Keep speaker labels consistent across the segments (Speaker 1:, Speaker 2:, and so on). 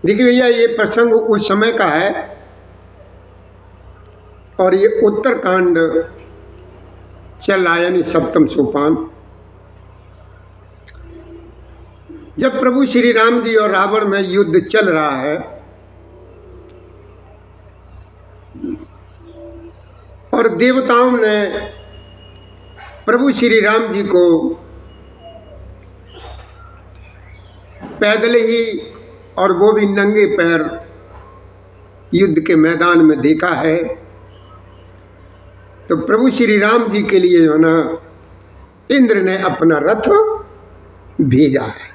Speaker 1: देखिए भैया, ये प्रसंग उस समय का है और ये उत्तरकांड चल रहा है, यानी सप्तम सोपान। जब प्रभु श्री राम जी और रावण में युद्ध चल रहा है और देवताओं ने प्रभु श्री राम जी को पैदल ही और वो भी नंगे पैर युद्ध के मैदान में देखा है, तो प्रभु श्री राम जी के लिए जो ना इंद्र ने अपना रथ भेजा है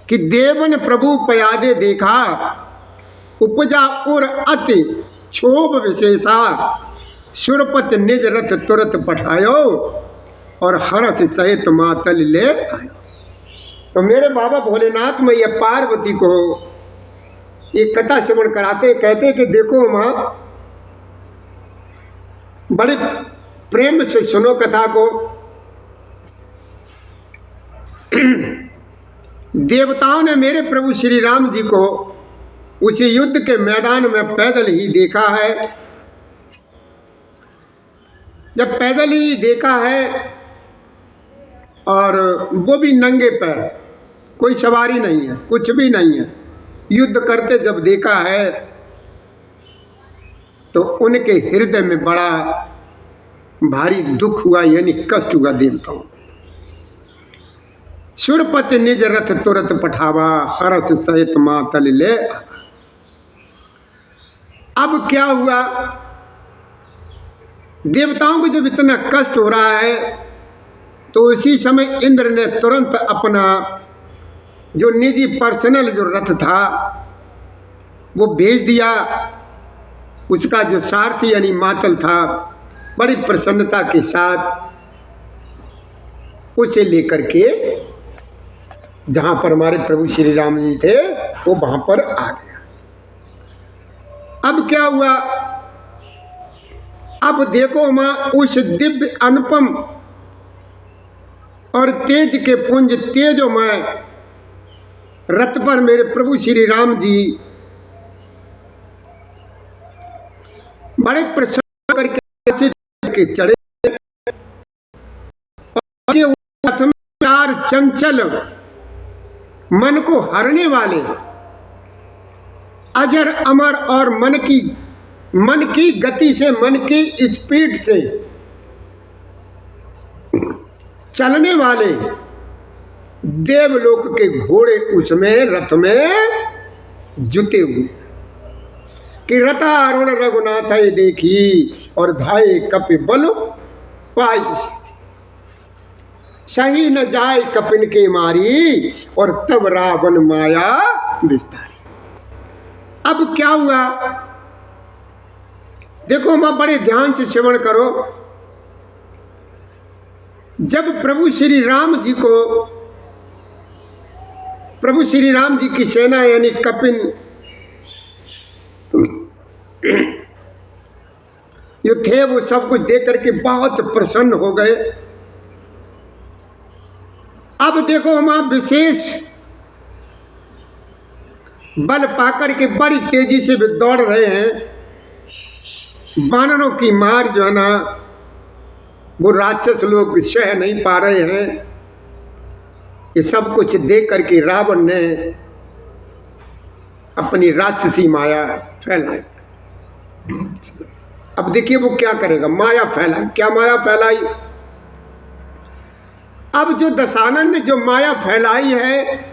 Speaker 1: कि देवन प्रभु पयादे देखा, उपजा उर अति क्षोभ विशेषा, सुरपत निज रथ तुरत पठायो और हर्ष सहित मातल ले आयो। तो मेरे बाबा भोलेनाथ मैया पार्वती को एक कथा श्रवण कराते, कहते कि देखो माँ, बड़े प्रेम से सुनो कथा को। देवताओं ने मेरे प्रभु श्री राम जी को उसी युद्ध के मैदान में पैदल ही देखा है। जब पैदल ही देखा है और वो भी नंगे पैर, कोई सवारी नहीं है, कुछ भी नहीं है, युद्ध करते जब देखा है तो उनके हृदय में बड़ा भारी दुख हुआ, यानी कष्ट हुआ देवताओं। सुरपति निज रथ तुरत पठावा, हर्ष सहित मातल ले। अब क्या हुआ, देवताओं को जब इतना कष्ट हो रहा है तो उसी समय इंद्र ने तुरंत अपना जो निजी पर्सनल जो रथ था वो भेज दिया। उसका जो सारथी यानी मातल था, बड़ी प्रसन्नता के साथ उसे लेकर के जहां पर हमारे प्रभु श्री राम जी थे वो वहां पर आ गया। अब क्या हुआ, अब देखो मां, उस दिव्य अनुपम और तेज के पुंज तेजोमय रथ पर मेरे प्रभु श्री राम जी बड़े प्रसन्न करके चढ़े। चार चंचल मन को हरने वाले अजर अमर और मन की गति से, मन की स्पीड से चलने वाले देवलोक के घोड़े उसमें रथ में जुटे हुए कि रथारूढ़ रघुनाथ देखी और धाये कपि बल पाई विशेष, सही न जाए कपिन के मारी और तब रावण माया विस्तारी। अब क्या हुआ, देखो मां, बड़े ध्यान से श्रवण करो। जब प्रभु श्री राम जी को, प्रभु श्री राम जी की सेना यानी कपिन जो थे वो सब कुछ देख करके बहुत प्रसन्न हो गए। अब देखो हम विशेष बल पाकर के बड़ी तेजी से दौड़ रहे हैं। वानरों की मार जो है ना वो राक्षस लोग सह नहीं पा रहे हैं। ये सब कुछ देख करके रावण ने अपनी राक्षसी माया फैलाई। अब देखिए वो क्या करेगा, माया फैलाई। क्या माया फैलाई, अब जो दशानन ने जो माया फैलाई है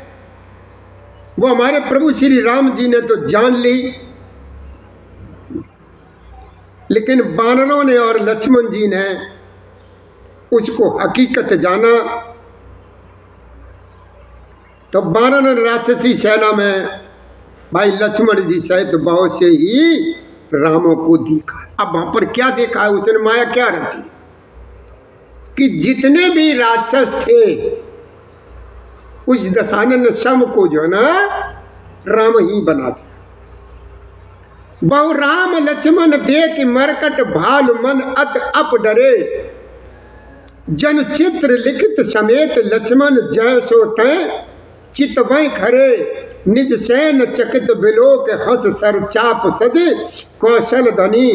Speaker 1: वो हमारे प्रभु श्री राम जी ने तो जान ली, लेकिन वानरों ने और लक्ष्मण जी ने उसको हकीकत जाना। तो वानर राक्षसी सेना में भाई लक्ष्मण जी सहित बहुत से ही रामों को देखा। अब वहां पर क्या देखा है, उसने माया क्या रची कि जितने भी राक्षस थे उस दशानन सब को जो है ना राम ही बना दिया। बहु राम लक्ष्मण देख मरकट भाल मन अत अप डरे, जन चित्र लिखित समेत लक्ष्मण जय सो तय चितवै खरे निज सैन चकित बिलोक हस सर चाप सज कौशल धनी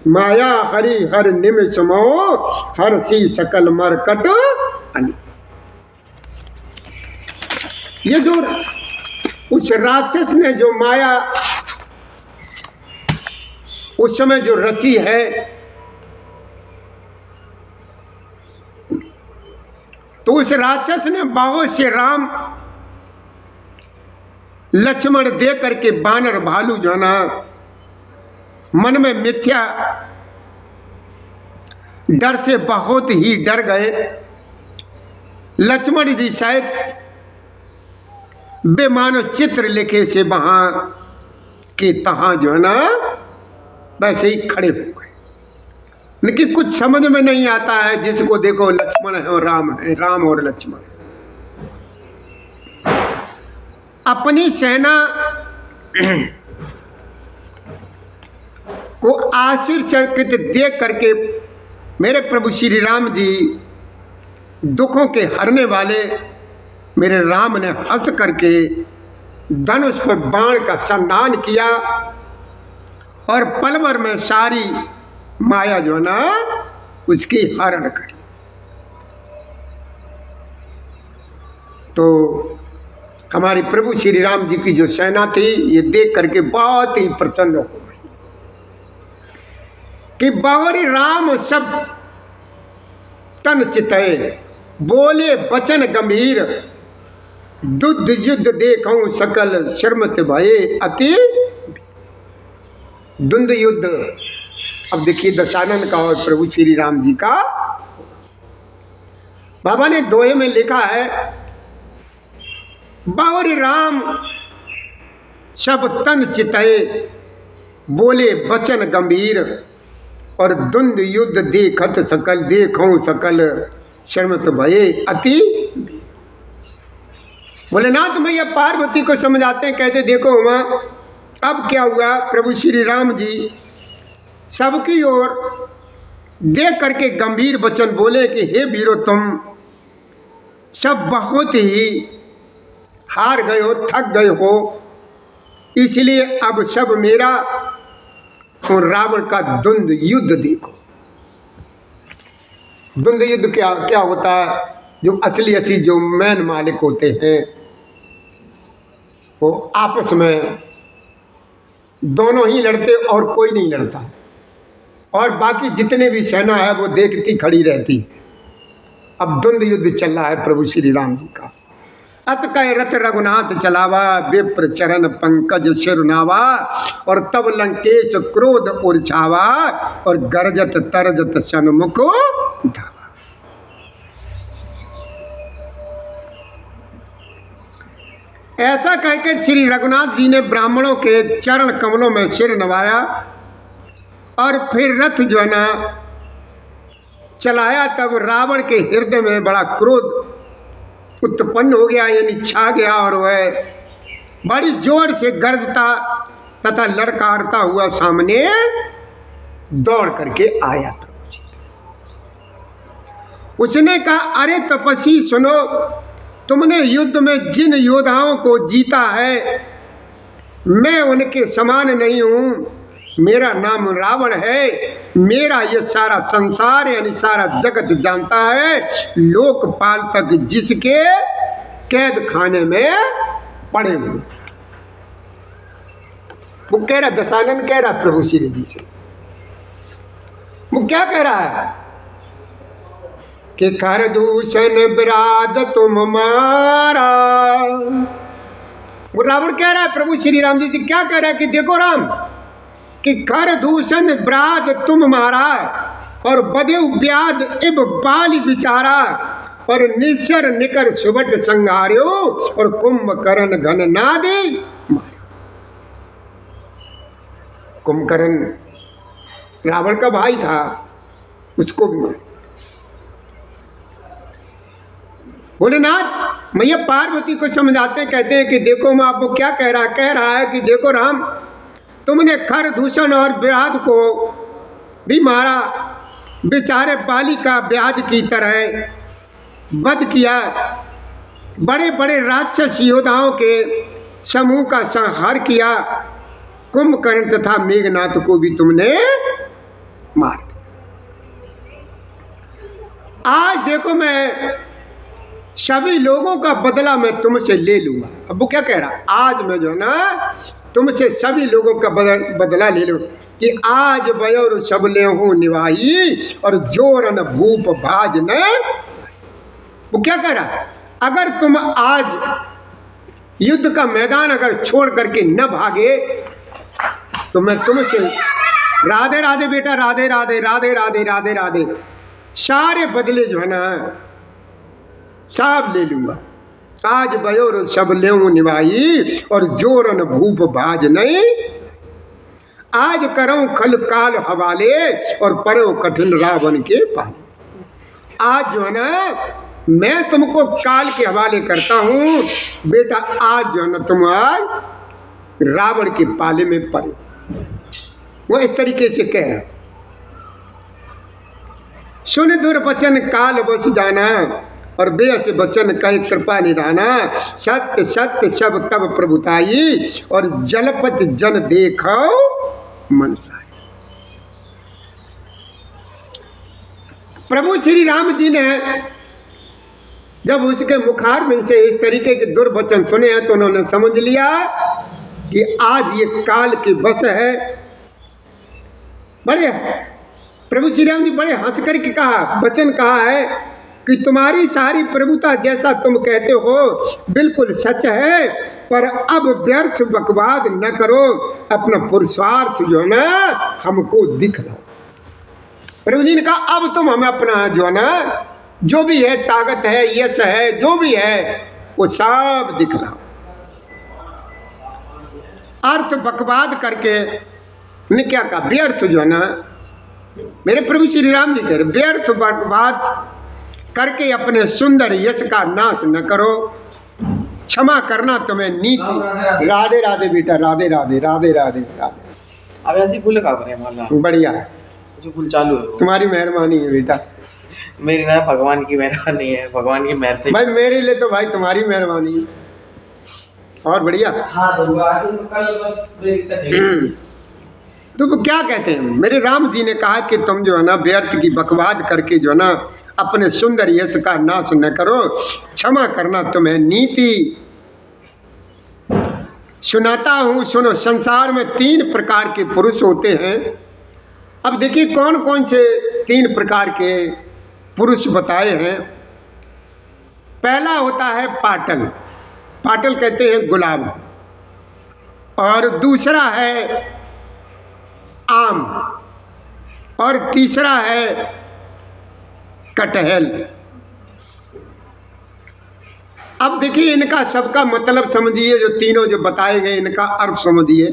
Speaker 1: माया हरि हर निमिष मोह हर सी सकल मरकट अनि। ये जो उस राक्षस ने जो माया उस समय जो रची है, तो उस राक्षस ने बाहों से राम लक्ष्मण दे करके बानर भालू जो ना मन में मिथ्या डर से बहुत ही डर गए। लक्ष्मण जी शायद बेमानो चित्र लिखे से वहां के तहां जो है ना वैसे ही खड़े हो गए। लेकिन कुछ समझ में नहीं आता है, जिसको देखो लक्ष्मण है और राम है, राम और लक्ष्मण है। अपनी सेना को आश्चर्यचकित देख करके मेरे प्रभु श्री राम जी दुखों के हरने वाले मेरे राम ने हंस करके धनुष पर बाण का संधान किया और पल भर में सारी माया जो ना उसकी हरण करी। तो हमारे प्रभु श्री राम जी की जो सेना थी ये देख करके बहुत ही प्रसन्न हो गई कि बावरी राम सब तन चितय बोले वचन गंभीर दुध युद्ध देखूं सकल शर्मत भये अति द्वंद युद्ध। अब देखिए दशानन का और प्रभु श्री राम जी का, बाबा ने दोहे में लिखा है बावरी राम सब तन चितय बोले वचन गंभीर और द्वंद युद्ध देखत सकल देखूं सकल शर्मत भये अति। भोलेनाथ मैया पार्वती को समझाते हैं, कहते देखो वहां अब क्या हुआ। प्रभु श्री राम जी सबकी ओर देख करके गंभीर वचन बोले कि हे वीरो तुम सब बहुत ही हार गए हो, थक गए हो, इसलिए अब सब मेरा और रावण का द्वंद युद्ध देखो। द्वंद युद्ध क्या क्या होता है? जो असली जो मैन मालिक होते हैं वो आपस में दोनों ही लड़ते और कोई नहीं लड़ता, और बाकी जितने भी सेना है वो देखती खड़ी रहती। अब द्वंद युद्ध चल रहा है प्रभु श्री राम जी का। अत कह रथ रघुनाथ चलावा विप्र चरण पंकज सिरनावा और तब लंकेश क्रोध उर्छावा और गरजत तरजत सन्मुख धावा। ऐसा कहकर श्री रघुनाथ जी ने ब्राह्मणों के चरण कमलों में सिर नवाया और फिर रथ जो है ना चलाया। तब रावण के हृदय में बड़ा क्रोध उत्पन्न हो गया, यानी छा गया, और वह बड़ी जोर से गरजता तथा लड़काता हुआ सामने दौड़ करके आया। प्रभु जी उसने कहा, अरे तपस्वी सुनो, तुमने युद्ध में जिन योद्धाओं को जीता है मैं उनके समान नहीं हूं। मेरा नाम रावण है, मेरा ये सारा संसार यानी सारा जगत जानता है, लोकपाल तक जिसके कैद खाने में पड़े हुए। वो कह रहा, दशानन कह रहा प्रभु श्री जी से, वो क्या कह रहा है कि कर दूषण विराध तुम मारा। वो रावण कह रहा है प्रभु श्री राम जी से, क्या कह रहा है कि देखो राम कि कर दूषण विराध तुम मारा और बधे व्याध इब बाल विचारा और निश्चर निकर सुबट संहार्यो और कुंभकर्ण घन नादे मारा। कुंभकर्ण रावण का भाई था, उसको भी मारा। भोलेनाथ मैया पार्वती को समझाते कहते हैं कि देखो मैं आपको क्या कह रहा है कि देखो राम तुमने खर दूषण और विराध को भी मारा बेचारे बाली का ब्याज की तरह वध किया। बड़े बड़े राक्षस योद्धाओं के समूह का संहार किया। कुंभकर्ण तथा मेघनाथ को भी तुमने मार दिया। आज देखो मैं सभी लोगों का बदला मैं तुमसे ले लूंगा। अब वो क्या कह रहा, आज मैं जो है ना तुमसे सभी लोगों का बदला ले लूँ कि आज बयोर सब ले हूँ निवाही और जोरन भूप भाज न। वो क्या कह रहा, अगर तुम आज युद्ध का मैदान अगर छोड़ करके न भागे तो मैं तुमसे राधे राधे बेटा, राधे राधे राधे राधे राधे राधे, सारे बदले जो है ना सब ले लूंगा। आज बयोर सब ले निभाई और जोरन भूप भाज नहीं। आज करूं खल काल हवाले और परो कठिन रावण के पाले। आज जो है ना मैं तुमको काल के हवाले करता हूं बेटा। आज जो है ना तुम आज रावण के पाले में पड़े। वो इस तरीके से कह रहा, सुन दुर्वचन काल बस जाना और बेअस वचन कह कृपा निधाना। सत्य सत्य सब तब प्रभुताई और जलपति जन देखो मनसाई। प्रभु श्री राम जी ने जब उसके मुखार में से इस तरीके के दुर्वचन सुने हैं तो उन्होंने समझ लिया कि आज ये काल की बस है। बड़े प्रभु श्री राम जी बड़े हंस करके कहा, वचन कहा है कि तुम्हारी सारी प्रभुता जैसा तुम कहते हो बिल्कुल सच है, पर अब व्यर्थ बकवाद न करो, अपना पुरुषार्थ जो है ना हमको दिखलाओ। प्रभु जी ने कहा अब तुम हमें अपना जो है ना जो भी है ताकत है यश है जो भी है वो सब दिखलाओ। अर्थ बकवाद करके ने क्या कहा, व्यर्थ जो है ना मेरे प्रभु श्री राम जी कह रहे व्यर्थ बकवाद करके अपने सुंदर यश का नाश न करो। क्षमा करना तुम्हें नीति। राधे राधे बेटा, राधे राधे राधे राधे राधे।
Speaker 2: अब ऐसी फूल का करें
Speaker 1: बढ़िया
Speaker 2: जो फूल चालू है
Speaker 1: तुम्हारी मेहरबानी है बेटा।
Speaker 2: मेरी ना भगवान की मेहरबानी है, भगवान की मेहर से
Speaker 1: भाई मेरे लिए तो भाई तुम्हारी मेहरबानी है। और बढ़िया।
Speaker 2: हाँ तो कल बस
Speaker 1: तो क्या कहते हैं मेरे राम जी ने कहा कि तुम जो है ना व्यर्थ की बकवाद करके जो है ना अपने सुंदर यश का नाश न करो। क्षमा करना तुम्हें नीति। सुनाता हूं सुनो, संसार में 3 प्रकार के पुरुष होते हैं। अब देखिए कौन कौन से 3 प्रकार के पुरुष बताए हैं। पहला होता है पाटल, पाटल कहते हैं गुलाब। और दूसरा है आम और तीसरा है कटहल। अब देखिए इनका सबका मतलब समझिए, जो तीनों जो बताए गए इनका अर्थ समझिए।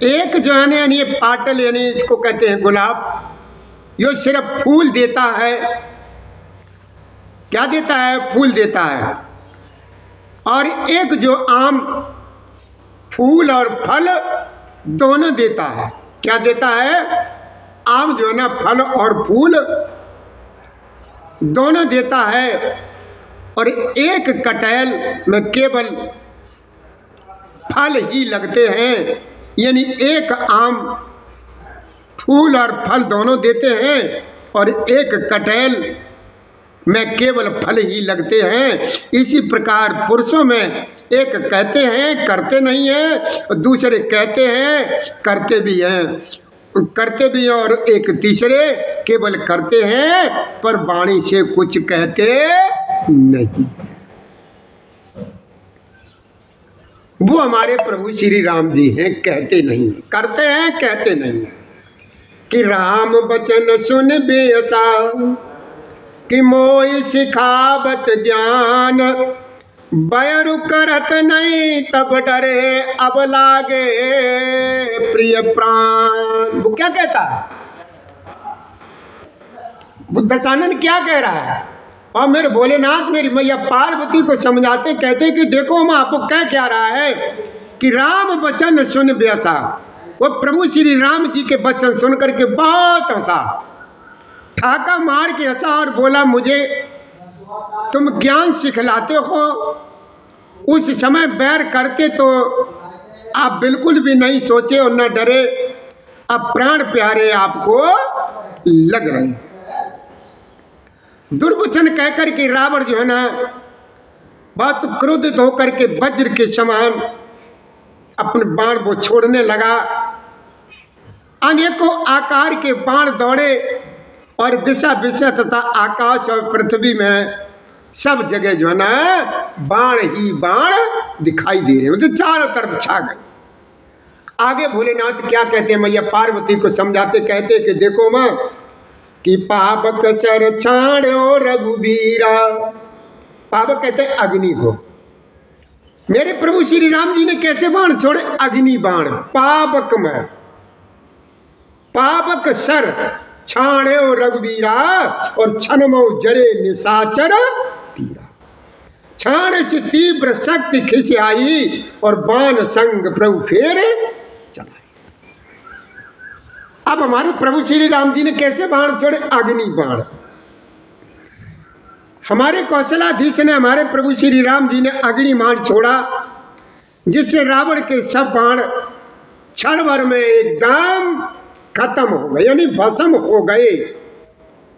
Speaker 1: एक जो है ना यानी पाटल यानी इसको कहते हैं गुलाब, जो सिर्फ फूल देता है। क्या देता है? फूल देता है। और एक जो आम फूल और फल दोनों देता है। क्या देता है? आम जो है ना फल और फूल दोनों देता है। और एक कटहल में केवल फल ही लगते हैं, यानी एक आम फूल और फल दोनों देते हैं और एक कटहल में केवल फल ही लगते हैं। इसी प्रकार पुरुषों में एक कहते हैं करते नहीं हैं, दूसरे कहते हैं करते भी हैं, और एक तीसरे केवल करते हैं पर वाणी से कुछ कहते नहीं। वो हमारे प्रभु श्री राम जी हैं, कहते नहीं, करते हैं कहते नहीं। कि राम बचन सुन बेअसा कि मोहि सिखावत ज्ञान, बैरु करत नहीं तब डरे अब लागे प्रिय प्राण। वो क्या कहता है? बुद्धसानंद क्या कह रहा है? और मेरे भोलेनाथ मेरी मैया पार्वती को समझाते कहते कि देखो मैं आपको कह क्या रहा है कि राम वचन सुन बेअसा, वो प्रभु श्री राम जी के वचन सुन करके बहुत हंसा, ठाका मार के हंसा और बोला, मुझे तुम ज्ञान सिखलाते हो, उस समय बैर करते तो आप बिल्कुल भी नहीं सोचे और न डरे, अब प्राण प्यारे आपको लग रहे। दुर्वचन कहकर के रावण जो है ना बहुत क्रोधित होकर के वज्र के समान अपने बाण वो छोड़ने लगा। अनेकों आकार के बाण दौड़े और दिशा विषय तथा आकाश और पृथ्वी में सब जगह जो है ना बाण ही बाण दिखाई दे रहे, तो चारों तरफ छा गए। आगे भोलेनाथ क्या कहते हैं, मैया पार्वती को समझाते कहते कि देखो माँ कि पावक सर छाड़ो रघुबीरा, पावक कहते हैं अग्नि को। मेरे प्रभु श्री राम जी ने कैसे बाण छोड़े, अग्नि बाण। पावक में पावक सर छाड़े रघुबीरा और छनमो जरे निशाचर तीरा, छाड़ से तीव्र शक्ति खिंच आई और बाण संग प्रभु फेरे चलाए। अब हमारे प्रभु श्री राम जी ने कैसे बाण छोड़े, अग्नि बाण। हमारे कौशलाधीश ने हमारे प्रभु श्री राम जी ने अग्नि बाण छोड़ा, जिससे रावण के सब बाण क्षण भर में एकदम खत्म हो गए, यानी भस्म हो गए।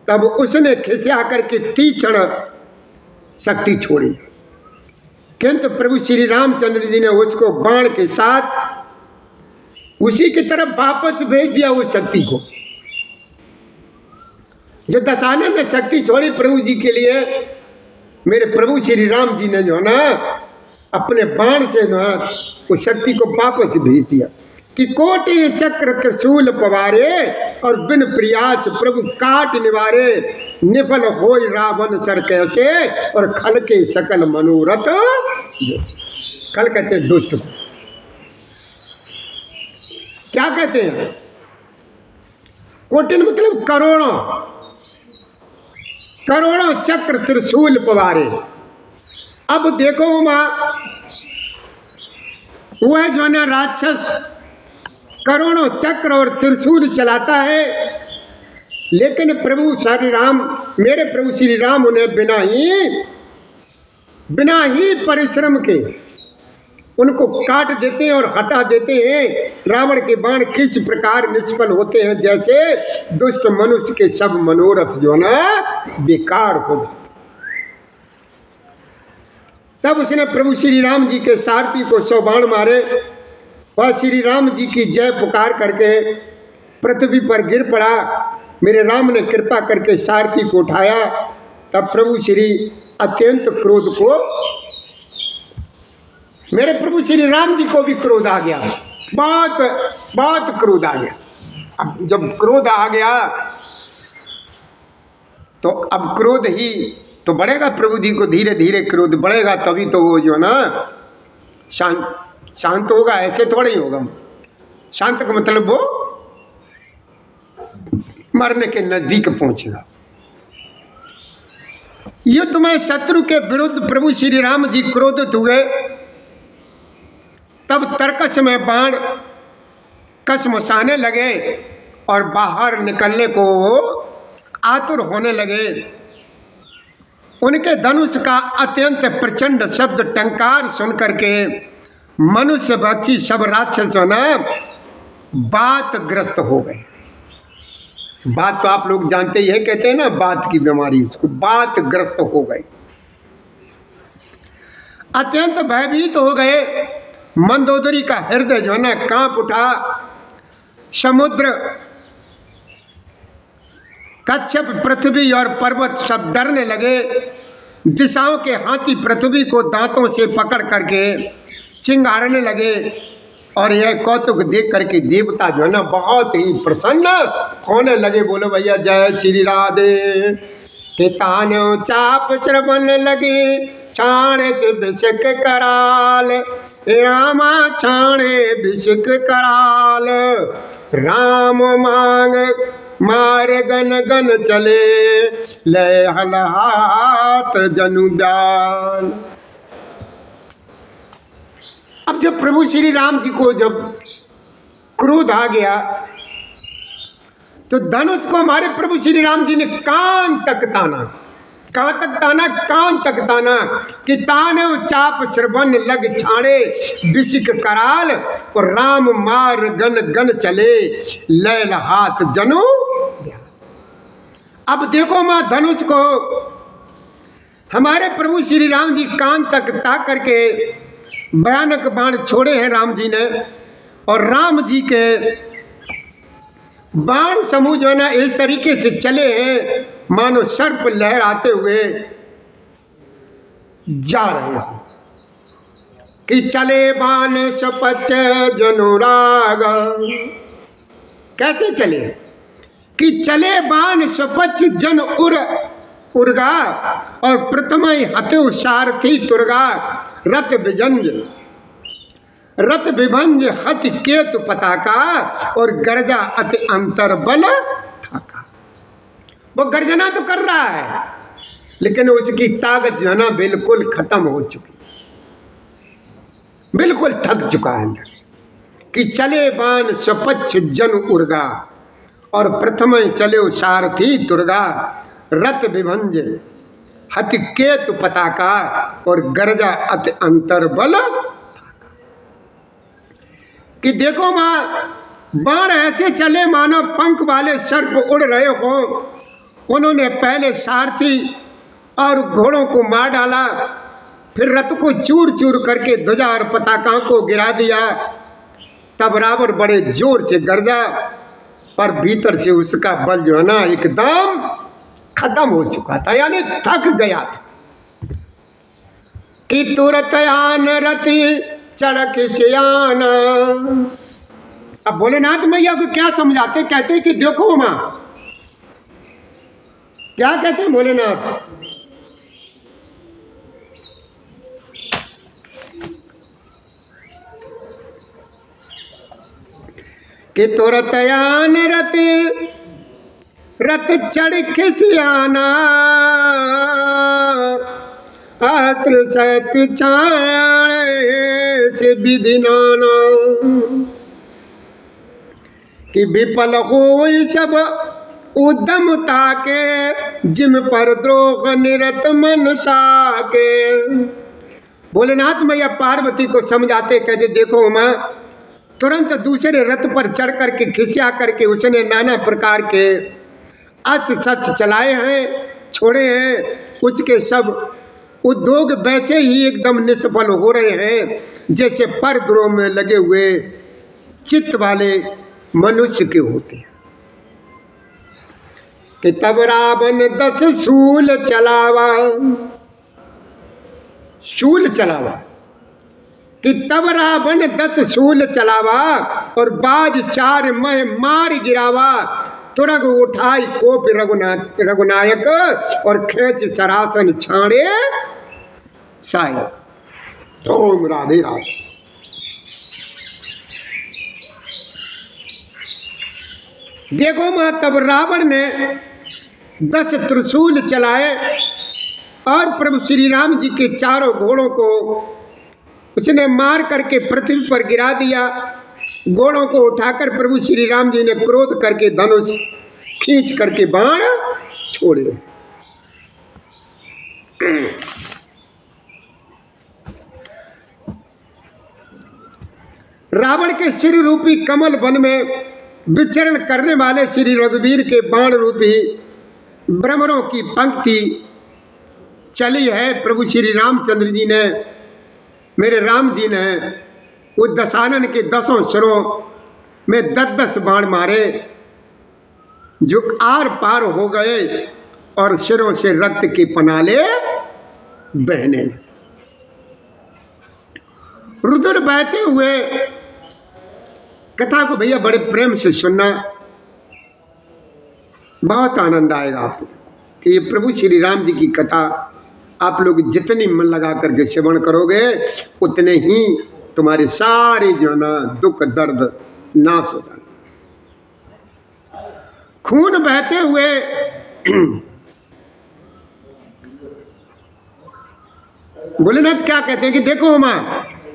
Speaker 1: तब उसने खिसिया करके तीक्ष्ण शक्ति छोड़ी, किंतु प्रभु श्री रामचंद्र जी ने उसको बाण के साथ उसी की तरफ वापस भेज दिया उस शक्ति को। जो दशानन ने शक्ति छोड़ी प्रभु जी के लिए, मेरे प्रभु श्री राम जी ने जो है ना अपने बाण से जो है उस शक्ति को वापस भेज दिया कि कोटि चक्र त्रिशूल पवारे और बिन प्रयास प्रभु काट निवारे, निफल होय रावण सर कैसे और खल के सकल मनोरथ जैसे। खल कहते हैं दुष्ट को, क्या कहते हैं, कोटिन मतलब करोड़ों करोड़ों चक्र त्रिशूल पवारे। अब देखो मां, वह जो है राक्षस करोड़ों चक्र और त्रिशूल चलाता है, लेकिन प्रभु श्री राम, मेरे प्रभु श्री राम उन्हें बिना ही परिश्रम के उनको काट देते हैं और हटा देते हैं। रावण के बाण किस प्रकार निष्फल होते हैं, जैसे दुष्ट मनुष्य के सब मनोरथ जो ना बेकार हो जाते। तब उसने प्रभु श्री राम जी के सारथी को 100 बाण मारे, वह श्री राम जी की जय पुकार करके पृथ्वी पर गिर पड़ा। मेरे राम ने कृपा करके सारथी को उठाया। तब प्रभु श्री अत्यंत क्रोध को, मेरे प्रभु श्री राम जी को भी क्रोध आ गया, बहुत बहुत क्रोध आ गया। अब जब क्रोध आ गया तो अब क्रोध ही तो बढ़ेगा, प्रभु जी को धीरे धीरे क्रोध बढ़ेगा, तभी तो वो जो ना शांत होगा, ऐसे थोड़ा ही होगा। शांत का मतलब वो मरने के नजदीक पहुंचेगा। युद्ध में शत्रु के विरुद्ध प्रभु श्री राम जी क्रोधित हुए। तब तरकस में बाण कसमसाने लगे और बाहर निकलने को आतुर होने लगे। उनके धनुष का अत्यंत प्रचंड शब्द टंकार सुन करके मनुष्य पक्षी सब राक्षस जो ना बातग्रस्त हो गए। बात तो आप लोग जानते ही है, कहते हैं ना बात की बीमारी, उसको बातग्रस्त हो गए, अत्यंत भयभीत हो गए। मंदोदरी का हृदय जो है ना कांप उठा। समुद्र, कच्छप, पृथ्वी और पर्वत सब डरने लगे। दिशाओं के हाथी पृथ्वी को दांतों से पकड़ करके चिंगारने लगे। और यह कौतुक देख करके देवता जो है ना बहुत ही प्रसन्न होने लगे। बोलो भैया जय श्री राधे। के तानो चाप श्रवण लगे, छाणे से बिशक कराल, रामा छाणे बिशक कराल। राम मांग मार गन गन चले, लय हलहात जनु ब्याल। अब जब प्रभु श्री राम जी को जब क्रोध आ गया तो धनुष को हमारे प्रभु श्री राम जी ने कान तक ताना। कहाँ तक ताना? कान तक ताना कि ताने चाप श्रवण लग छाड़े बिसिक कराल और राम मार गन गन चले लैल हाथ जनु। अब देखो मां धनुष को हमारे प्रभु श्री राम जी कान तक ताक करके भयानक बाण छोड़े हैं राम जी ने, और राम जी के बाण समूह जो है ना इस तरीके से चले हैं मानो सर्प लहराते हुए जा रहे हैं कि चले बाण सपच जनुराग। कैसे चले? कि चले बाण सपच जन उर्गा और प्रथम हतु सारथी तुर्गा रथ विभंज हति केतु पताका और गर्जा अति अंतर बल थाका। वो गर्जना तो कर रहा है लेकिन उसकी ताकत जो है ना बिल्कुल खत्म हो चुकी, बिल्कुल थक चुका है अंदर से। कि चले बाण सपच्छ जन उर्गा और प्रथम चले सारथी तुर्गा रथ विभंज हति केतु पताका और गर्जा अति अंतर बल। कि देखो मां बाण ऐसे चले मानो पंख वाले सर्प उड़ रहे हो। उन्होंने पहले सारथी और घोड़ों को मार डाला, फिर रथ को चूर चूर करके ध्वजा और पताका को गिरा दिया। तब रावण बड़े जोर से गरजा, पर भीतर से उसका बल जो है ना एकदम खत्म हो चुका था, यानी थक गया था। कि तुरत आन रति चढ़क सियाना। अब भोलेनाथ मैया को क्या समझाते? कहते कि देखो मां, क्या कहते भोलेनाथ? कि तुरत आन रति रथ चढ़ खिसियाना आत्र सत से विधिनाना। कि विफल हो सब उद्यमता के जिम पर द्रोह निरत मन साके। भोलेनाथ मैया पार्वती को समझाते कहते देखो मां, तुरंत दूसरे रथ पर चढ़ करके खिसिया करके उसने नाना प्रकार के अस्त्र शस्त्र चलाए हैं, छोड़े हैं। उसके सब उद्योग वैसे ही एकदम निष्फल हो रहे हैं जैसे परद्रोह में लगे हुए चित्त वाले मनुष्य के होते हैं। कि तब रावण 10 शूल चलावा, शूल चलावा। कि तब रावण 10 शूल चलावा और बाज 4 मह मार गिरावा। तुरग उठाई कोप रघुनायक और खेच सरासन छाड़े सायक। ओम राधे राधे। देखो मां, तब रावण ने 10 त्रिशूल चलाए और प्रभु श्री राम जी के चारों घोड़ों को उसने मार करके पृथ्वी पर गिरा दिया। घोड़ों को उठाकर प्रभु श्री राम जी ने क्रोध करके धनुष खींच करके बाण छोड़े। रावण के श्री रूपी कमल वन में विचरण करने वाले श्री रघुवीर के बाण रूपी भ्रमरों की पंक्ति चली है। प्रभु श्री रामचंद्र जी ने, मेरे राम जी ने उस दशानन के 10 सिरों में 10-10 बाण मारे जो आर पार हो गए और सिरों से रक्त के पनाले बहने। रुद्र बहते हुए, कथा को भैया बड़े प्रेम से सुनना, बहुत आनंद आएगा आपको कि ये प्रभु श्री राम जी की कथा आप लोग जितनी मन लगा करके श्रवण करोगे उतने ही तुम्हारे सारे जो ना दुख दर्द नाश हो जाए। खून बहते हुए भोलेनाथ क्या कहते हैं कि देखो मां,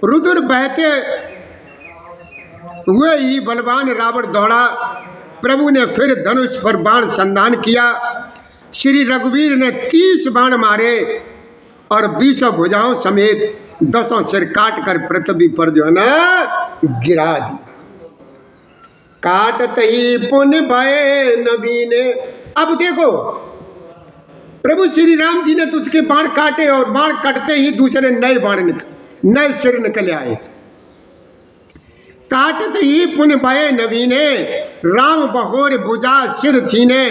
Speaker 1: रुद्र बहते हुए ही बलवान रावण दौड़ा। प्रभु ने फिर धनुष पर बाण संधान किया। श्री रघुवीर ने 30 बाण मारे और 20 भुजाओं समेत 10 सिर काट कर पृथ्वी पर जो है ना गिरा दी। काटत ही पुण्य भय नबी ने। अब देखो प्रभु श्री राम जी ने तुझके बाण काटे और बाण कटते ही दूसरे नए बाण नए सिर निकल आए। काटत ही पुण्य भय नबी ने, राम बहोर भुजा सिर छीने।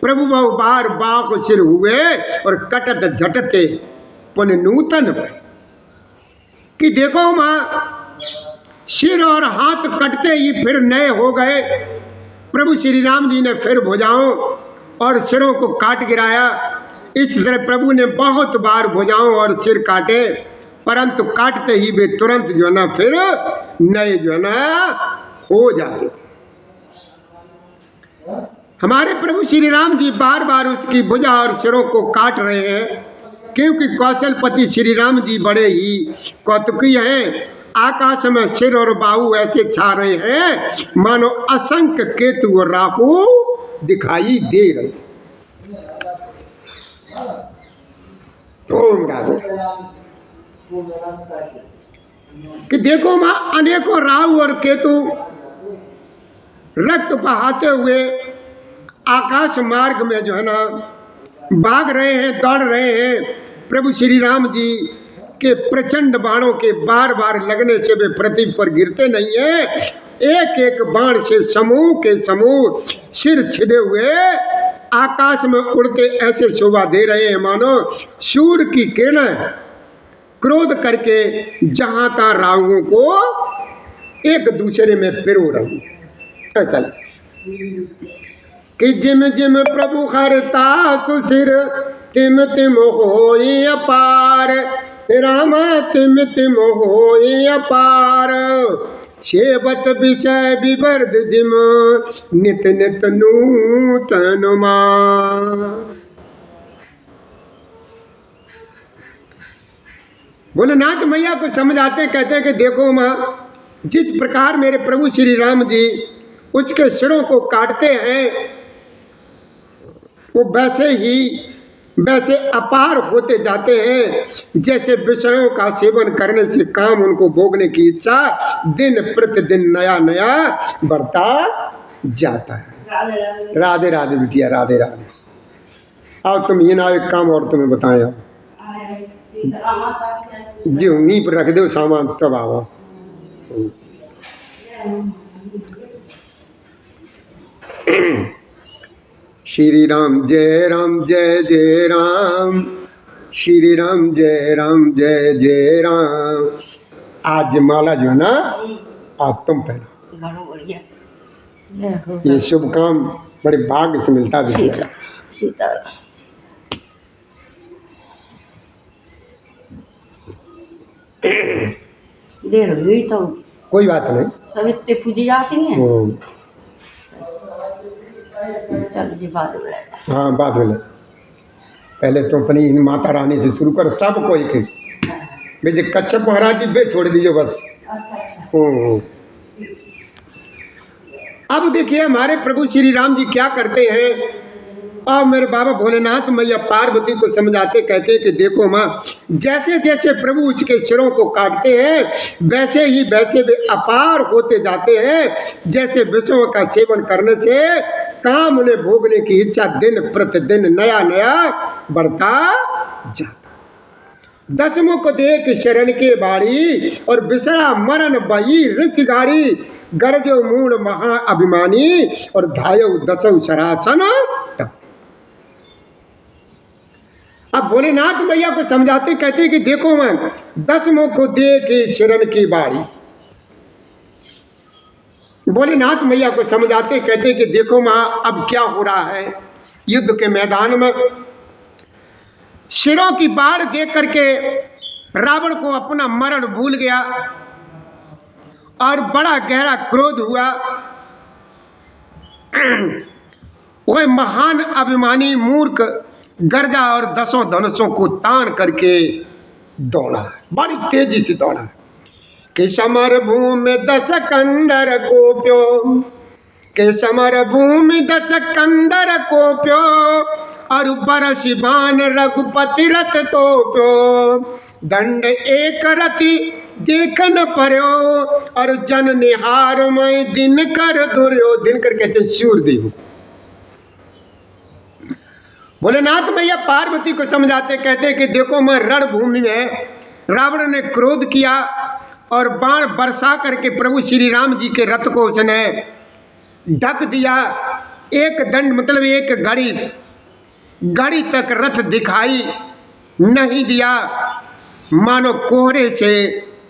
Speaker 1: प्रभु बहु बार बाख सिर हुए और कटत झटते पुण्य नूतन भय। कि देखो मां सिर और हाथ कटते ही फिर नए हो गए। प्रभु श्री राम जी ने फिर भुजाओं और सिरों को काट गिराया। इस तरह प्रभु ने बहुत बार भुजाओं और सिर काटे, परंतु काटते ही वे तुरंत जो है ना फिर नए जो है ना हो जाते। हमारे प्रभु श्री राम जी बार बार उसकी भुजा और सिरों को काट रहे हैं, क्योंकि कौशलपति श्री राम जी बड़े ही कौतुकी हैं। आकाश में सिर और बाहु ऐसे छा रहे हैं मानो असंख्य केतु और राहु दिखाई दे रहे। ओम राधे। कि देखो मां अनेकों राहु और केतु रक्त बहाते हुए आकाश मार्ग में जो है ना भाग रहे हैं, दौड़ रहे हैं। प्रभु श्री राम जी के प्रचंड बाणों के बार बार लगने से वे पृथ्वी पर गिरते नहीं है। एक एक बाण से समूह के समूह सिर छिदे हुए आकाश में उड़ते ऐसे शोभा दे रहे हैं मानो सूर्य की किरणें क्रोध करके जहां तहां राहुओं को एक दूसरे में पिरो रही है। ऐसा कि जिम जिम प्रभु हरता सुसिर तिम तिम होई अपार। राम तिम तिम होई अपार। सेवत विषय विवर्ध जिम नित नित नूतन मान। भोलेनाथ मैया को समझाते कहते कि देखो माँ, जिस प्रकार मेरे प्रभु श्री राम जी उसके सिरों को काटते हैं वो वैसे अपार होते जाते हैं। जैसे विषयों का सेवन करने से काम उनको भोगने की इच्छा दिन प्रतिदिन नया नया बढ़ता जाता है। राधे राधे बिटिया, राधे राधे। अब तुम ये ना एक काम और तुम्हें बताएं जी, वहीं पर रख दो सामान तब आओ। श्री राम जय जय राम, श्री राम जय जय राम। आज माला जो है ना आज तुम पहना, ये शुभ काम बड़े भाग्य से मिलता है। सीता
Speaker 3: देर हो गई तो
Speaker 1: कोई बात नहीं,
Speaker 3: सब इतने पूजी जाती हैं। चल जी बाद में,
Speaker 1: हाँ बाद में। पहले तो अपनी माता रानी से शुरू कर, सबको एक बेजे कच्छप महाराज जी बे छोड़ दीजिए बस। अब देखिए हमारे प्रभु श्री राम जी क्या करते हैं। और मेरे बाबा भोलेनाथ मैया पार्वती को समझाते कहते कि देखो माँ, जैसे जैसे प्रभु उसके सिरों को काटते हैं वैसे ही वैसे वे अपार होते जाते हैं। जैसे विषयों का सेवन करने से काम उन्हें भोगने की इच्छा दिन प्रतिदिन नया नया बढ़ता जाता। दसमों को देख शरण के बाड़ी और बिसरा मरण बही ऋष गाड़ी। गरजो मूड महा अभिमानी और धायो दसौ सरासन। अब भोलेनाथ मैया को समझाते कहते कि देखो मैं, दसमों को देख शरण की बाड़ी। भोलेनाथ मैया को समझाते कहते कि देखो माँ, अब क्या हो रहा है युद्ध के मैदान में। सिरों की बाढ़ देख करके रावण को अपना मरण भूल गया और बड़ा गहरा क्रोध हुआ। वह महान अभिमानी मूर्ख गर्जा और दसों धनुषों को तान करके दौड़ा, बड़ी तेजी से दौड़ा। कि समर भूमि दस कंदर कोप्यो, के समर भूमि दस कंदर कोप्यो, और बरस बान रघुपति रथ तोप्यो, दंड एक रति देख न पर्यो, और जन निहार में दिन कर दुर्यो। दिन कर कहते सूर्यदेव। भोलेनाथ भैया पार्वती को समझाते, कहते कि देखो मैं रणभूमि में रावण ने क्रोध किया और बाण बरसा करके प्रभु श्री राम जी के रथ को उसने ढक दिया। एक दंड मतलब एक घड़ी तक रथ दिखाई नहीं दिया, मानो कोहरे से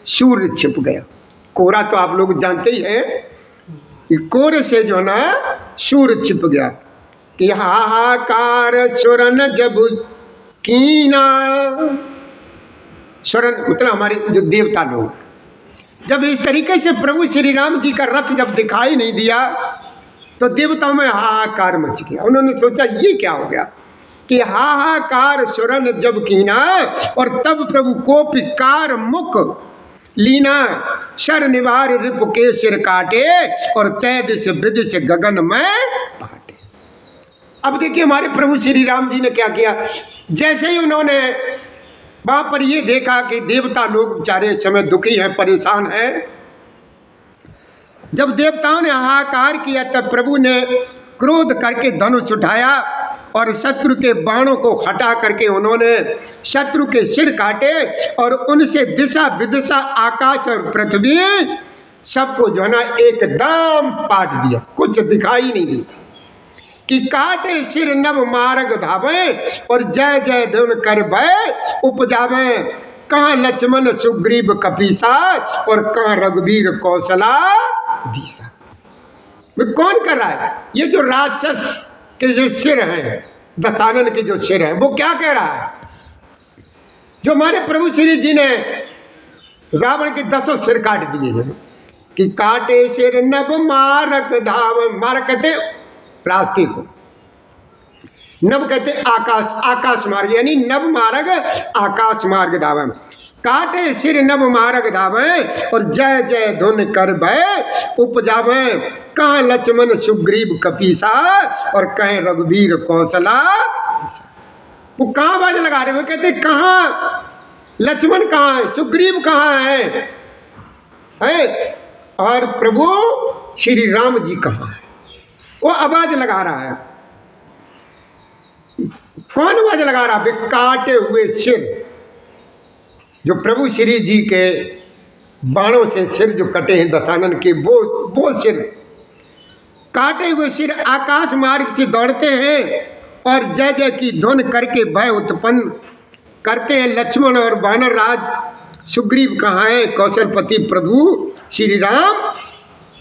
Speaker 1: सूर्य छिप गया। कोहरा तो आप लोग जानते ही हैं कि कोहरे से जो है ना सूर्य छिप गया। कि हाहाकार सुरन जब कीना, सुरन मतलब हमारे जो देवता लोग, जब इस तरीके से प्रभु श्री राम जी का रथ जब दिखाई नहीं दिया तो देवताओं में हाहाकार मच गया। उन्होंने सोचा ये क्या हो गया, कि हाहाकार सुरन जब कीना, और तब प्रभु कोपिकार मुख लीना, शर निवार रिप के सिर काटे, और तैद से वृद्ध से गगन में पाटे। अब देखिए हमारे प्रभु श्री राम जी ने क्या किया, जैसे ही उन्होंने वहां पर ये देखा कि देवता लोग बेचारे इस समय दुखी हैं, परेशान हैं, जब देवताओं ने हाहाकार किया तब प्रभु ने क्रोध करके धनुष उठाया और शत्रु के बाणों को हटा करके उन्होंने शत्रु के सिर काटे, और उनसे दिशा विदिशा आकाश और पृथ्वी सबको जो है ना एकदम पाट दिया, कुछ दिखाई नहीं दी। कि काटे सिर नव मार्ग धावे, और जय जय धुन कर भय उपजावे, कहाँ लक्ष्मण सुग्रीव कपीसा, और कहाँ रघुवीर कौशला दीसा। कौन कर रहा है, ये जो राक्षस के जो सिर हैं, दशानन के जो सिर है, वो क्या कह रहा है, जो हमारे प्रभु श्री जी ने रावण के 10 सिर काट दिए हैं। कि काटे सिर नभ मारक धाव, मारक कहते रास्ते को, नभ कहते आकाश, आकाश मार्ग यानी नभ मार्ग आकाश मार्ग धावे, काटे सिर नभ मार्ग धावे, और जय जय धुन कर भय उपजावे, कहाँ लक्ष्मण सुग्रीव कपीसा, और कहीं रघुवीर कौशला। वो कहाँ आवाज लगा रहे, वो कहते कहाँ लक्ष्मण कहाँ है, सुग्रीव कहाँ है, और प्रभु श्री राम जी कहाँ है। वो आवाज लगा रहा है। कौन आवाज लगा रहा है, काटे हुए सिर, जो प्रभु श्री जी के बाणों से सिर जो कटे हैं दशानन के, वो सिर, काटे हुए सिर आकाश मार्ग से दौड़ते हैं, और जय जय की धुन करके भय उत्पन्न करते हैं। लक्ष्मण और वानर राज सुग्रीव कहाँ है, कौशलपति प्रभु श्री राम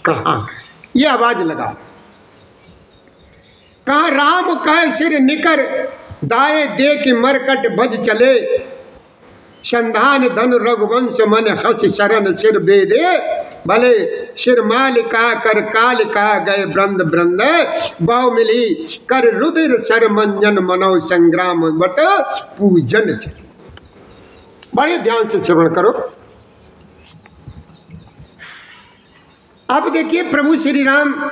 Speaker 1: कहाँ है, ये आवाज लगा। कहा राम कह सिर निकर दाए दे कि मरकट भज चले, संधान धन रघुवंश मन हस शरण सिर बेदे, भले सिर मालिका कर कालिका गए ब्रंद ब्रंद, बाव मिली कर रुधिर सर मंजन मनो संग्राम बट पूजन चले। बड़े ध्यान से श्रवण करो। अब देखिए प्रभु श्री राम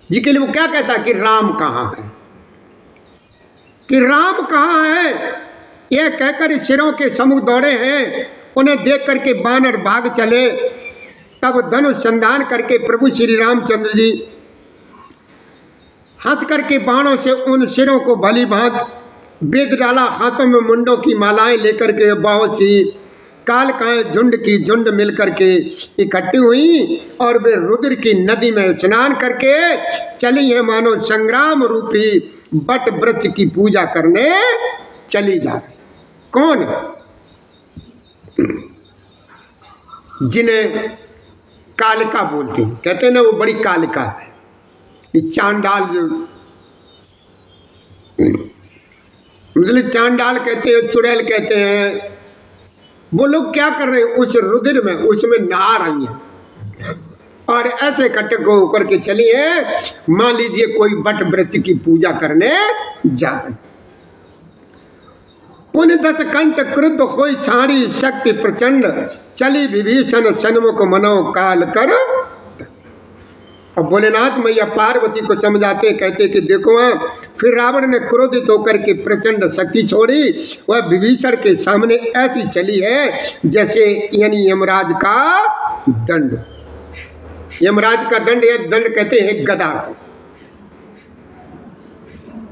Speaker 1: जी के लिए वो क्या कहता है कि राम कहाँ है, कि राम कहाँ है, यह कहकर सिरों के समूह दौड़े हैं। उन्हें देख करके बानर भाग चले। तब धनुष संधान करके प्रभु श्री रामचंद्र जी हंस करके बाणों से उन सिरों को भली भांत बेद डाला। हाथों में मुंडों की मालाएं लेकर के बहुत सी कालकाएं झुंड की झुंड मिलकर के इकट्ठी हुई, और वे रुद्र की नदी में स्नान करके चली है, मानो संग्राम रूपी बट वृक्ष की पूजा करने चली जा रही। कौन? जिन्हें कालिका बोलते हैं, कहते हैं ना वो बड़ी कालिका है, ये चांडाल, मतलब चांडाल कहते हैं, चुड़ैल कहते हैं। वो लोग क्या कर रहे हैं, उस रुधिर में उसमें नहा रही हैं और ऐसे इकट्ठे होकर के चली है, मान लीजिए कोई बट वृक्ष की पूजा करने जा रहे। पुन 10 कंठ क्रुद्ध होई छाड़ी शक्ति प्रचंड चली विभीषण सन्मुख मनो काल कर। अब भोलेनाथ मैया पार्वती को समझाते कहते कि देखो फिर रावण ने क्रोधित होकर के प्रचंड शक्ति छोड़ी, वह विभीषण के सामने ऐसी चली है जैसे यानी यमराज का दंड। यमराज का दंड है, दंड कहते हैं गदा को,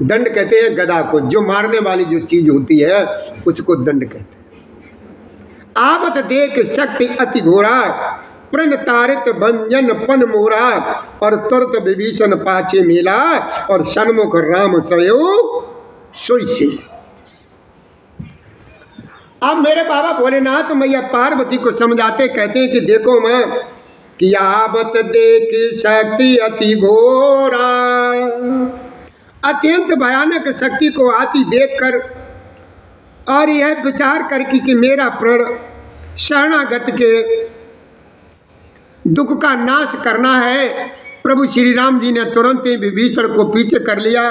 Speaker 1: दंड कहते हैं गदा को, जो मारने वाली जो चीज होती है उसको दंड कहते हैं। आवत देख शक्ति अति घोरा प्रण तारित भंजन पन मोरा और तुरत विभीषण पाछे मिला और सन्मुख राम सयो सोई से। अब मेरे बाबा भोलेनाथ मैया पार्वती को समझाते कहते हैं कि देखो मां कि आवत देख शक्ति अति घोरा, अत्यंत भयानक शक्ति को आती देखकर और यह विचार करके कि मेरा प्रण शरणागत के दुख का नाश करना है, प्रभु श्री राम जी ने तुरंत ही विभीषण को पीछे कर लिया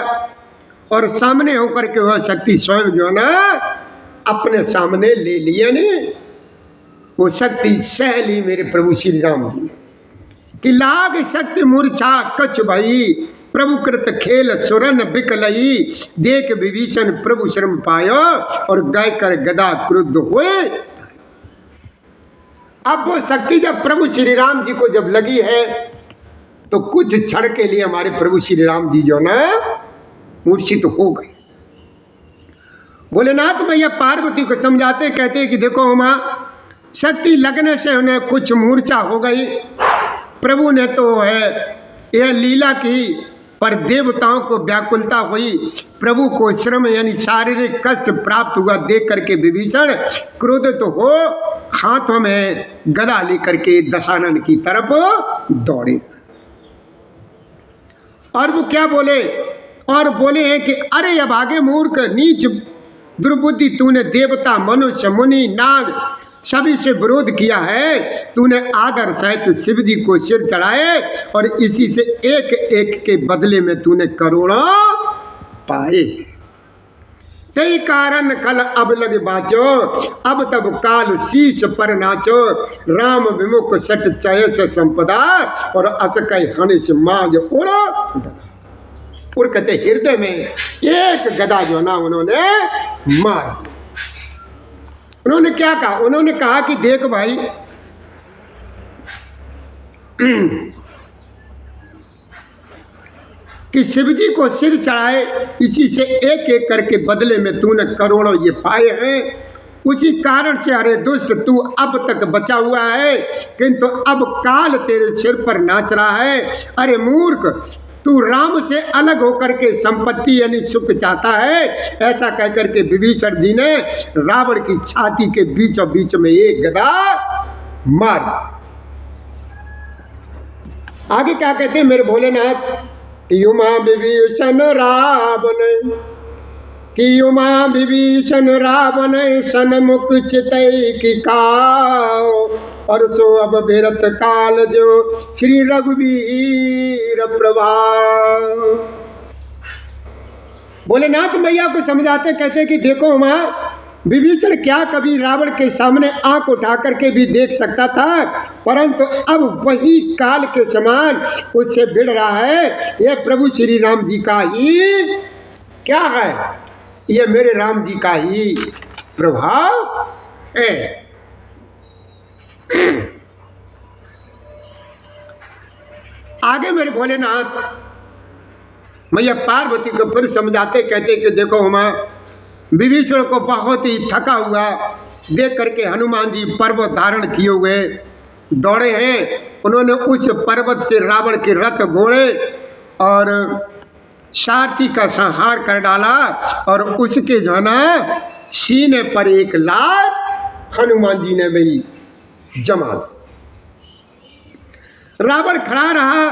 Speaker 1: और सामने होकर के वह शक्ति स्वयं जो ना अपने सामने ले लिया ने, वो शक्ति सह ली मेरे प्रभु श्री राम जी कि लाग शक्ति मूर्छा कछ भई प्रभु कृत खेल सुरन बिकलई देख विभीषण प्रभु श्रम पायो और गय कर गदा क्रुद्ध हुए। अब वो शक्ति जब प्रभु श्री राम जी को जब लगी है तो कुछ क्षण के लिए हमारे प्रभु श्री राम जी जो ना मूर्छित तो हो गए। भोलेनाथ मैया पार्वती को समझाते कहते हैं कि देखो मां शक्ति लगने से उन्हें कुछ मूर्छा हो गई, प्रभु ने तो है यह लीला की पर देवताओं को व्याकुलता हुई, प्रभु को श्रम यानी शारीरिक कष्ट प्राप्त हुआ देख करके विभीषण क्रोधित तो हो हाथों में गदा लेकर के दशानन की तरफ दौड़े। और वो क्या बोले, और बोले हैं कि अरे अभागे मूर्ख नीच दुर्बुद्धि, तूने देवता मनुष्य मुनि नाग सभी से विरोध किया है, तूने आदर सहित शिव जी को सिर चढ़ाए और इसी से एक एक के बदले में तूने करोड़ों पाए। कई कारण कल अब लग बाचो अब तब काल शीश पर नाचो, राम विमुख सट चय से संपदा और अस कई हनिश माज उड़ा। और कहते हृदय में एक गदा जो ना उन्होंने मार। उन्होंने क्या कहा, उन्होंने कहा कि देख भाई कि शिव जी को सिर चढ़ाए इसी से एक एक करके बदले में तूने करोड़ों ये पाए हैं, उसी कारण से अरे दुष्ट तू अब तक बचा हुआ है किंतु अब काल तेरे सिर पर नाच रहा है। अरे मूर्ख तू राम से अलग होकर के संपत्ति यानी सुख चाहता है। ऐसा कहकर के विभीषण जी ने रावण की छाती के बीचों बीच में एक गदा मार। आगे क्या कहते हैं मेरे भोलेनाथ कि उमा विभीषण रावण कि उमा विभीषण रावण सन्मुख चितई की काओ और सो अब बिरत काल जो श्री रघुवीर प्रभाव। भोलेनाथ मैया को समझाते कहते कि देखो मां विभीषण क्या कभी रावण के सामने आंख उठा करके भी देख सकता था, परंतु अब वही काल के समान उससे भिड़ रहा है। यह प्रभु श्री राम जी का ही क्या है, यह मेरे राम जी का ही प्रभाव है। आगे मेरे भोलेनाथ मैया पार्वती को फिर समझाते कहते कि देखो मां विभीषण को बहुत ही थका हुआ देख करके हनुमान जी पर्वत धारण किए हुए दौड़े हैं। उन्होंने उस पर्वत से रावण के रथ घोड़े और सारथी का संहार कर डाला और उसके जो है ना सीने पर एक लात हनुमान जी ने भी जमा। रावण खड़ा रहा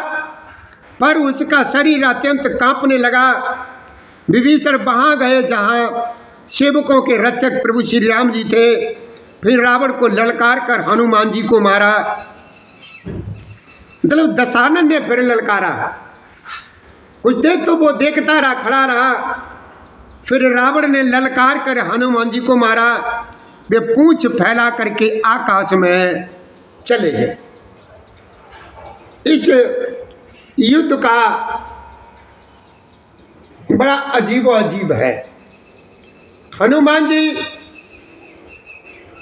Speaker 1: पर उसका शरीर अत्यंत कांपने लगा। विभीषण वहां गए जहां सेवकों के रक्षक प्रभु श्री राम जी थे, फिर रावण को ललकार कर हनुमान जी को मारा। मतलब दशानन ने फिर ललकारा, कुछ देर तो वो देखता रहा, खड़ा रहा फिर रावण ने ललकार कर हनुमान जी को मारा। वे पूंछ फैला करके आकाश में चले गए। इस युद्ध का बड़ा अजीब है। हनुमान जी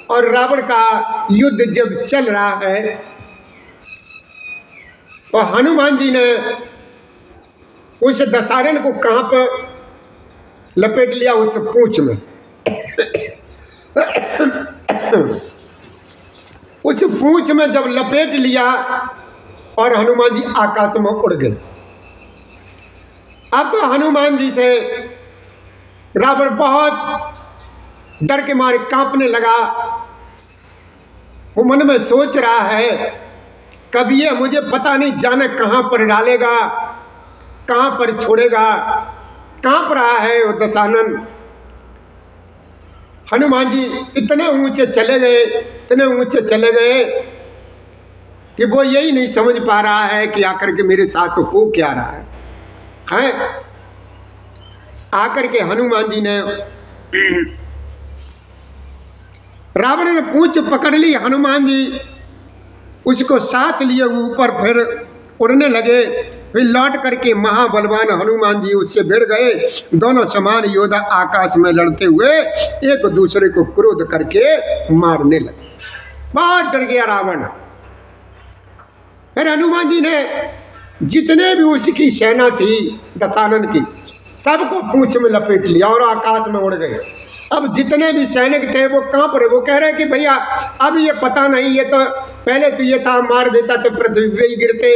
Speaker 1: और रावण का युद्ध जब चल रहा है तो हनुमान जी ने उस दशहरण को कहां पर लपेट लिया? उस पूंछ में। उस पूंछ में जब लपेट लिया और हनुमान जी आकाश में उड़ गए। अब तो हनुमान जी से रावण बहुत डर के मारे कांपने लगा। वो मन में सोच रहा है कभी ये मुझे पता नहीं जाने कहां पर डालेगा, कहां पर छोड़ेगा। कांप रहा है वो दशानन। हनुमान जी इतने ऊंचे चले गए कि वो यही नहीं समझ पा रहा है कि आकर के मेरे साथ तो हो क्या रहा है। आकर के हनुमान जी ने रावण ने पूंछ पकड़ ली। हनुमान जी उसको साथ लिए ऊपर फिर उड़ने लगे। फिर लौट करके महाबलवान हनुमान जी उससे भिड़ गए। दोनों समान योद्धा आकाश में लड़ते हुए एक दूसरे को क्रोध करके मारने लगे। बहुत डर गया रावण। फिर हनुमान जी ने जितने भी उसकी सेना थी दशानन की, सबको पूंछ में लपेट लिया और आकाश में उड़ गए। अब जितने भी सैनिक थे वो कांप रहे। वो कह रहे कि भैया अब ये पता नहीं, ये तो पहले तो ये था मार देता तो पृथ्वी पे ही गिरते,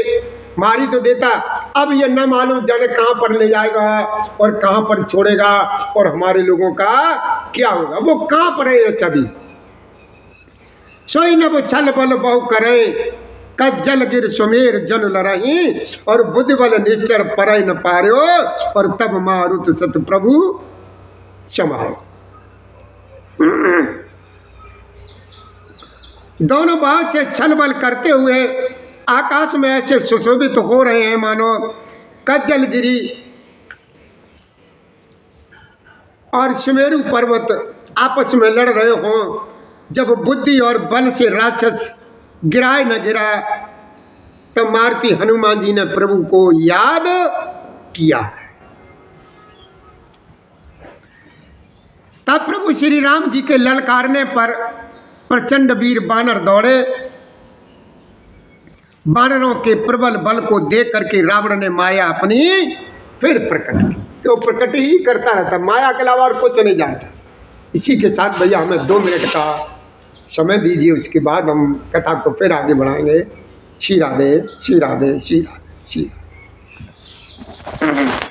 Speaker 1: मारी तो देता। अब ये न मालूम जाने कहां पर ले जाएगा और कहां पर छोड़ेगा और हमारे लोगों का क्या होगा। वो कांप रहे हैं सभी। सोई न वो छल बल बहु करे, कज्जल गिर सुमेर जन लरही, और बुद्धि बल निश्चर परय न पार्यो, और तब मारुत सत प्रभु समाये। दोनों बहुत से छल बल करते हुए आकाश में ऐसे सुशोभित हो रहे हैं मानो कज्जलगिरी और सुमेरु पर्वत आपस में लड़ रहे हों। जब बुद्धि और बल से राक्षस गिराए न गिरा तब मारुति हनुमान जी ने प्रभु को याद किया। तब प्रभु श्री राम जी के ललकारने पर प्रचंड वीर बानर दौड़े। बानरों के प्रबल बल को देख करके रावण ने माया अपनी फिर प्रकट की। तो प्रकट ही करता रहता, माया के अलावा और कुछ नहीं जानता। इसी के साथ भैया हमें 2 मिनट का समय दीजिए, उसके बाद हम कथा को फिर आगे बढ़ाएंगे। श्री राधे श्री राधे श्री राधे श्री राधे।